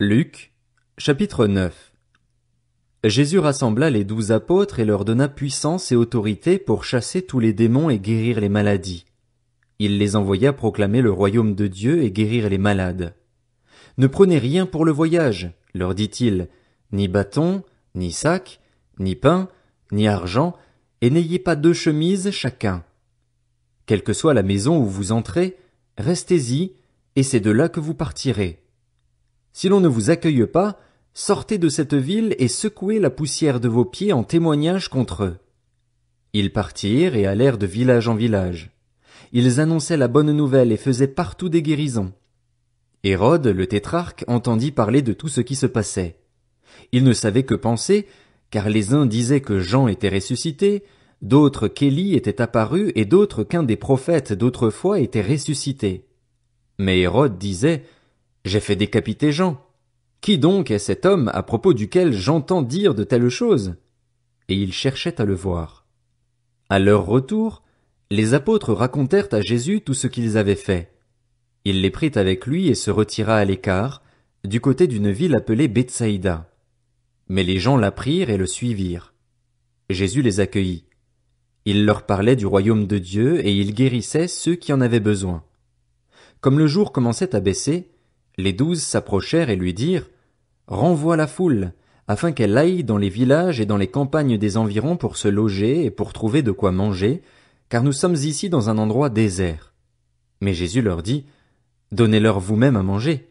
Luc, chapitre 9. Jésus rassembla les 12 apôtres et leur donna puissance et autorité pour chasser tous les démons et guérir les maladies. Il les envoya proclamer le royaume de Dieu et guérir les malades. Ne prenez rien pour le voyage, leur dit-il, ni bâton, ni sac, ni pain, ni argent, et n'ayez pas 2 chemises chacun. Quelle que soit la maison où vous entrez, restez-y, et c'est de là que vous partirez. Si l'on ne vous accueille pas, sortez de cette ville et secouez la poussière de vos pieds en témoignage contre eux. Ils partirent et allèrent de village en village. Ils annonçaient la bonne nouvelle et faisaient partout des guérisons. Hérode, le tétrarque, entendit parler de tout ce qui se passait. Il ne savait que penser, car les uns disaient que Jean était ressuscité, d'autres qu'Élie était apparu et d'autres qu'un des prophètes d'autrefois était ressuscité. Mais Hérode disait: J'ai fait décapiter Jean. Qui donc est cet homme à propos duquel j'entends dire de telles choses? Et il cherchait à le voir. À leur retour, les apôtres racontèrent à Jésus tout ce qu'ils avaient fait. Il les prit avec lui et se retira à l'écart, du côté d'une ville appelée Bethsaïda. Mais les gens l'apprirent et le suivirent. Jésus les accueillit. Il leur parlait du royaume de Dieu et il guérissait ceux qui en avaient besoin. Comme le jour commençait à baisser, les 12 s'approchèrent et lui dirent: Renvoie la foule, afin qu'elle aille dans les villages et dans les campagnes des environs pour se loger et pour trouver de quoi manger, car nous sommes ici dans un endroit désert. Mais Jésus leur dit: Donnez-leur vous-même à manger.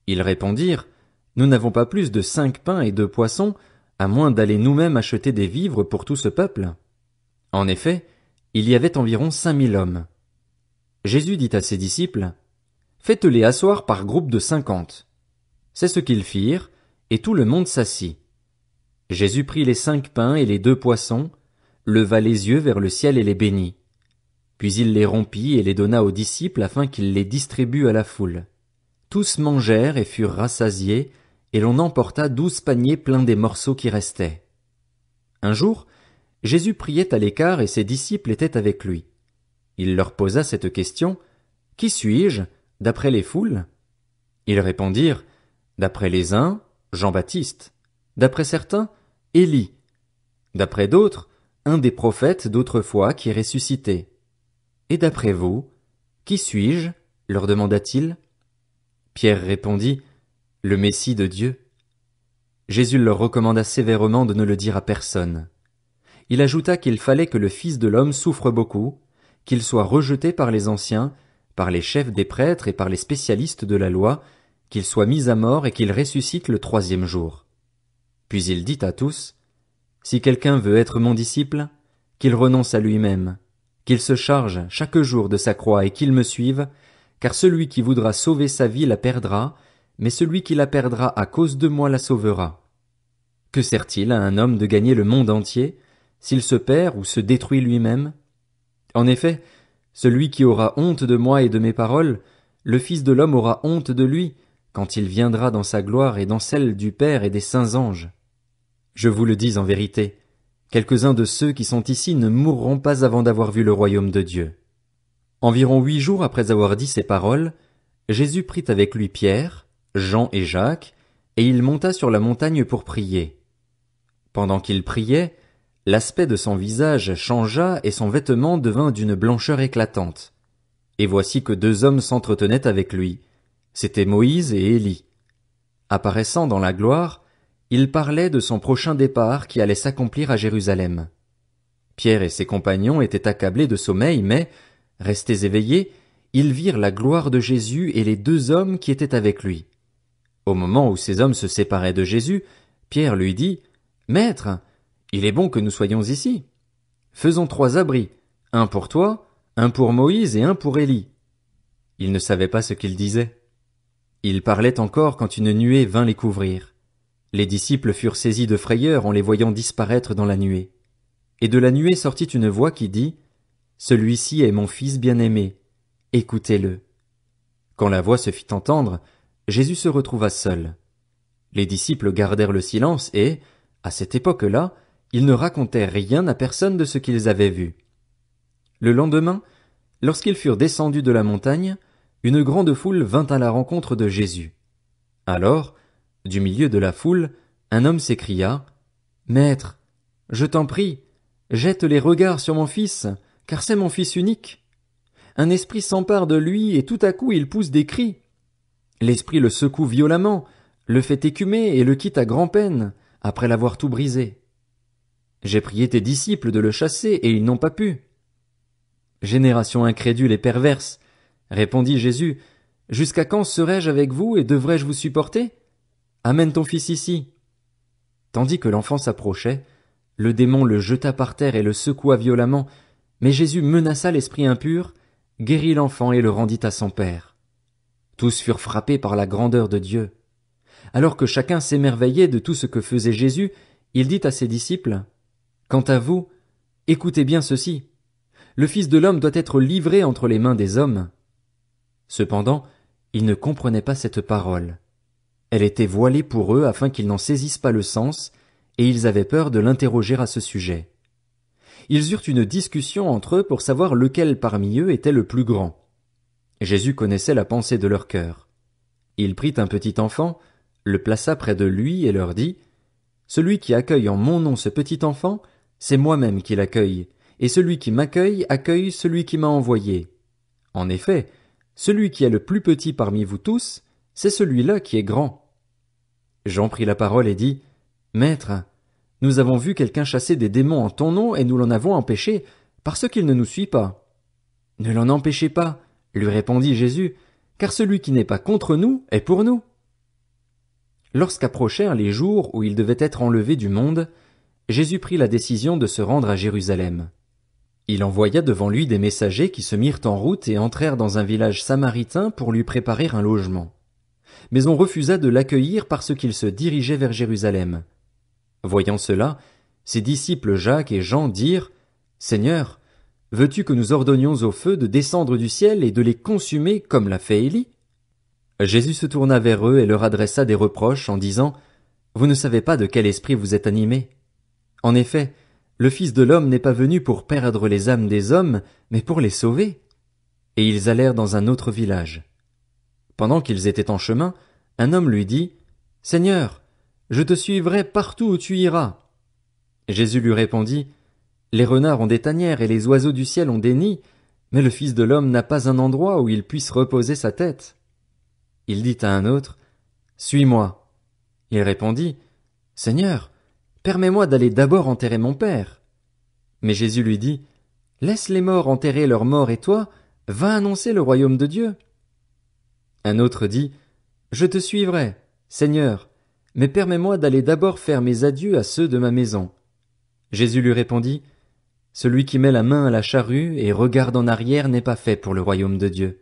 Ils répondirent: Nous n'avons pas plus de 5 pains et 2 poissons, à moins d'aller nous-mêmes acheter des vivres pour tout ce peuple. En effet, il y avait environ 5000 hommes. Jésus dit à ses disciples: Faites-les asseoir par groupe de 50. C'est ce qu'ils firent, et tout le monde s'assit. Jésus prit les 5 pains et les 2 poissons, leva les yeux vers le ciel et les bénit. Puis il les rompit et les donna aux disciples afin qu'ils les distribuent à la foule. Tous mangèrent et furent rassasiés, et l'on emporta 12 paniers pleins des morceaux qui restaient. Un jour, Jésus priait à l'écart et ses disciples étaient avec lui. Il leur posa cette question: Qui suis-je, d'après les foules? Ils répondirent: D'après les uns, Jean-Baptiste; d'après certains, Élie; d'après d'autres, un des prophètes d'autrefois qui est ressuscité. Et d'après vous, qui suis-je? Leur demanda-t-il. Pierre répondit: Le Messie de Dieu. Jésus leur recommanda sévèrement de ne le dire à personne. Il ajouta qu'il fallait que le Fils de l'homme souffre beaucoup, qu'il soit rejeté par les anciens, par les chefs des prêtres et par les spécialistes de la loi, qu'il soit mis à mort et qu'il ressuscite le 3e jour. Puis il dit à tous: Si quelqu'un veut être mon disciple, qu'il renonce à lui-même, qu'il se charge chaque jour de sa croix et qu'il me suive, car celui qui voudra sauver sa vie la perdra, mais celui qui la perdra à cause de moi la sauvera. Que sert-il à un homme de gagner le monde entier, s'il se perd ou se détruit lui-même? En effet, celui qui aura honte de moi et de mes paroles, le Fils de l'homme aura honte de lui, quand il viendra dans sa gloire et dans celle du Père et des saints anges. Je vous le dis en vérité, quelques-uns de ceux qui sont ici ne mourront pas avant d'avoir vu le royaume de Dieu. Environ 8 jours après avoir dit ces paroles, Jésus prit avec lui Pierre, Jean et Jacques, et il monta sur la montagne pour prier. Pendant qu'il priait, l'aspect de son visage changea et son vêtement devint d'une blancheur éclatante. Et voici que 2 hommes s'entretenaient avec lui. C'étaient Moïse et Élie. Apparaissant dans la gloire, il parlait de son prochain départ qui allait s'accomplir à Jérusalem. Pierre et ses compagnons étaient accablés de sommeil, mais, restés éveillés, ils virent la gloire de Jésus et les 2 hommes qui étaient avec lui. Au moment où ces hommes se séparaient de Jésus, Pierre lui dit: Maître, il est bon que nous soyons ici. Faisons 3 abris, un pour toi, un pour Moïse et un pour Élie. Ils ne savaient pas ce qu'ils disaient. Ils parlaient encore quand une nuée vint les couvrir. Les disciples furent saisis de frayeur en les voyant disparaître dans la nuée. Et de la nuée sortit une voix qui dit: Celui-ci est mon fils bien-aimé, écoutez-le. Quand la voix se fit entendre, Jésus se retrouva seul. Les disciples gardèrent le silence et, à cette époque-là, ils ne racontèrent rien à personne de ce qu'ils avaient vu. Le lendemain, lorsqu'ils furent descendus de la montagne, une grande foule vint à la rencontre de Jésus. Alors, du milieu de la foule, un homme s'écria, « Maître, je t'en prie, jette les regards sur mon fils, car c'est mon fils unique. Un esprit s'empare de lui et tout à coup il pousse des cris. L'esprit le secoue violemment, le fait écumer et le quitte à grand-peine, après l'avoir tout brisé. J'ai prié tes disciples de le chasser et ils n'ont pas pu. » Génération incrédule et perverse, répondit Jésus, jusqu'à quand serai-je avec vous et devrais-je vous supporter? Amène ton fils ici. Tandis que l'enfant s'approchait, le démon le jeta par terre et le secoua violemment, mais Jésus menaça l'esprit impur, guérit l'enfant et le rendit à son père. Tous furent frappés par la grandeur de Dieu. Alors que chacun s'émerveillait de tout ce que faisait Jésus, il dit à ses disciples, « Quant à vous, écoutez bien ceci. Le Fils de l'homme doit être livré entre les mains des hommes. » Cependant, ils ne comprenaient pas cette parole. Elle était voilée pour eux afin qu'ils n'en saisissent pas le sens, et ils avaient peur de l'interroger à ce sujet. Ils eurent une discussion entre eux pour savoir lequel parmi eux était le plus grand. Jésus connaissait la pensée de leur cœur. Il prit un petit enfant, le plaça près de lui et leur dit, « Celui qui accueille en mon nom ce petit enfant, c'est moi-même qui l'accueille, et celui qui m'accueille accueille celui qui m'a envoyé. En effet, celui qui est le plus petit parmi vous tous, c'est celui-là qui est grand. » Jean prit la parole et dit, « Maître, nous avons vu quelqu'un chasser des démons en ton nom et nous l'en avons empêché, parce qu'il ne nous suit pas. » « Ne l'en empêchez pas, lui répondit Jésus, car celui qui n'est pas contre nous est pour nous. » Lorsqu'approchèrent les jours où il devait être enlevé du monde, Jésus prit la décision de se rendre à Jérusalem. Il envoya devant lui des messagers qui se mirent en route et entrèrent dans un village samaritain pour lui préparer un logement. Mais on refusa de l'accueillir parce qu'il se dirigeait vers Jérusalem. Voyant cela, ses disciples Jacques et Jean dirent, « Seigneur, veux-tu que nous ordonnions au feu de descendre du ciel et de les consumer comme l'a fait Élie ?» Jésus se tourna vers eux et leur adressa des reproches en disant, « Vous ne savez pas de quel esprit vous êtes animés. En effet, le Fils de l'homme n'est pas venu pour perdre les âmes des hommes, mais pour les sauver. » Et ils allèrent dans un autre village. Pendant qu'ils étaient en chemin, un homme lui dit, « Seigneur, je te suivrai partout où tu iras. » Jésus lui répondit, « Les renards ont des tanières et les oiseaux du ciel ont des nids, mais le Fils de l'homme n'a pas un endroit où il puisse reposer sa tête. » Il dit à un autre, « Suis-moi. » Il répondit, « Seigneur, permets-moi d'aller d'abord enterrer mon père. » Mais Jésus lui dit, « Laisse les morts enterrer leurs morts et toi, va annoncer le royaume de Dieu. » Un autre dit, « Je te suivrai, Seigneur, mais permets-moi d'aller d'abord faire mes adieux à ceux de ma maison. » Jésus lui répondit, « Celui qui met la main à la charrue et regarde en arrière n'est pas fait pour le royaume de Dieu. »